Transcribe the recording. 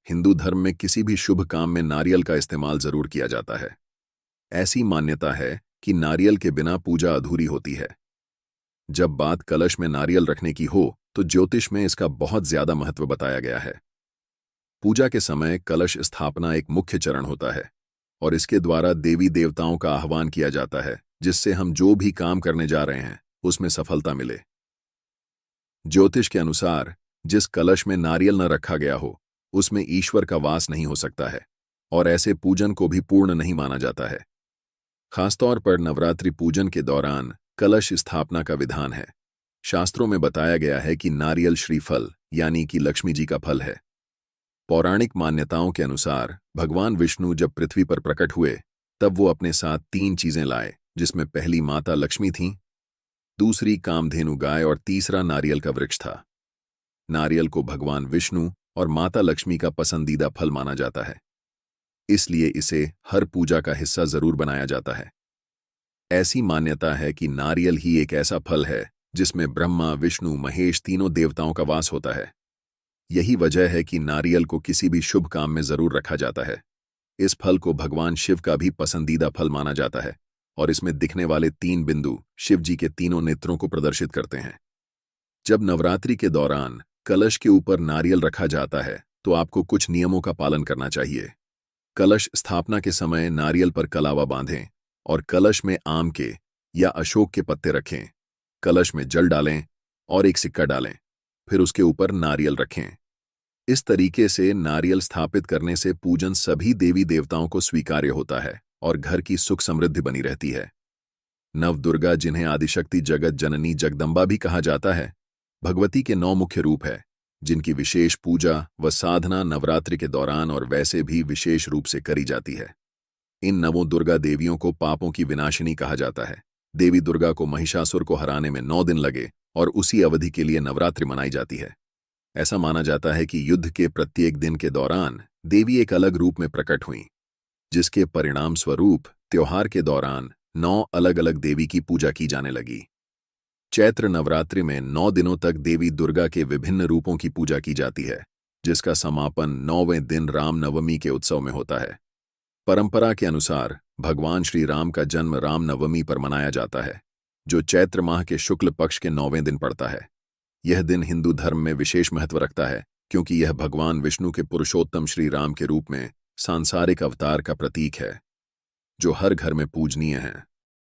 हिंदू धर्म में किसी भी शुभ काम में नारियल का इस्तेमाल जरूर किया जाता है। ऐसी मान्यता है कि नारियल के बिना पूजा अधूरी होती है। जब बात कलश में नारियल रखने की हो तो ज्योतिष में इसका बहुत ज्यादा महत्व बताया गया है। पूजा के समय कलश स्थापना एक मुख्य चरण होता है और इसके द्वारा देवी देवताओं का आह्वान किया जाता है, जिससे हम जो भी काम करने जा रहे हैं उसमें सफलता मिले। ज्योतिष के अनुसार जिस कलश में नारियल न रखा गया हो उसमें ईश्वर का वास नहीं हो सकता है और ऐसे पूजन को भी पूर्ण नहीं माना जाता है। खासतौर पर नवरात्रि पूजन के दौरान कलश स्थापना का विधान है। शास्त्रों में बताया गया है कि नारियल श्रीफल यानी कि लक्ष्मी जी का फल है। पौराणिक मान्यताओं के अनुसार भगवान विष्णु जब पृथ्वी पर प्रकट हुए तब वो अपने साथ 3 चीजें लाए, जिसमें पहली माता लक्ष्मी थीं, दूसरी कामधेनु गाय और तीसरा नारियल का वृक्ष था। नारियल को भगवान विष्णु और माता लक्ष्मी का पसंदीदा फल माना जाता है, इसलिए इसे हर पूजा का हिस्सा जरूर बनाया जाता है। ऐसी मान्यता है कि नारियल ही एक ऐसा फल है जिसमें ब्रह्मा, विष्णु, महेश तीनों देवताओं का वास होता है। यही वजह है कि नारियल को किसी भी शुभ काम में जरूर रखा जाता है। इस फल को भगवान शिव का भी पसंदीदा फल माना जाता है और इसमें दिखने वाले 3 बिंदु शिव जी के तीनों नेत्रों को प्रदर्शित करते हैं। जब नवरात्रि के दौरान कलश के ऊपर नारियल रखा जाता है तो आपको कुछ नियमों का पालन करना चाहिए। कलश स्थापना के समय नारियल पर कलावा बांधें और कलश में आम के या अशोक के पत्ते रखें। कलश में जल डालें और एक सिक्का डालें, फिर उसके ऊपर नारियल रखें। इस तरीके से नारियल स्थापित करने से पूजन सभी देवी देवताओं को स्वीकार्य होता है और घर की सुख समृद्धि बनी रहती है। नवदुर्गा, जिन्हें आदिशक्ति, जगत जननी, जगदम्बा भी कहा जाता है, भगवती के 9 मुख्य रूप है, जिनकी विशेष पूजा व साधना नवरात्रि के दौरान और वैसे भी विशेष रूप से करी जाती है। इन 9 दुर्गा देवियों को पापों की विनाशिनी कहा जाता है। देवी दुर्गा को महिषासुर को हराने में 9 दिन लगे और उसी अवधि के लिए नवरात्रि मनाई जाती है। ऐसा माना जाता है कि युद्ध के प्रत्येक दिन के दौरान देवी एक अलग रूप में प्रकट हुईं, जिसके परिणाम स्वरूप त्योहार के दौरान 9 अलग अलग देवी की पूजा की जाने लगी। चैत्र नवरात्रि में 9 दिनों तक देवी दुर्गा के विभिन्न रूपों की पूजा की जाती है, जिसका समापन 9वें दिन रामनवमी के उत्सव में होता है। परंपरा के अनुसार भगवान श्री राम का जन्म रामनवमी पर मनाया जाता है, जो चैत्र माह के शुक्ल पक्ष के 9वें दिन पड़ता है। यह दिन हिंदू धर्म में विशेष महत्व रखता है क्योंकि यह भगवान विष्णु के पुरुषोत्तम श्री राम के रूप में सांसारिक अवतार का प्रतीक है, जो हर घर में पूजनीय है।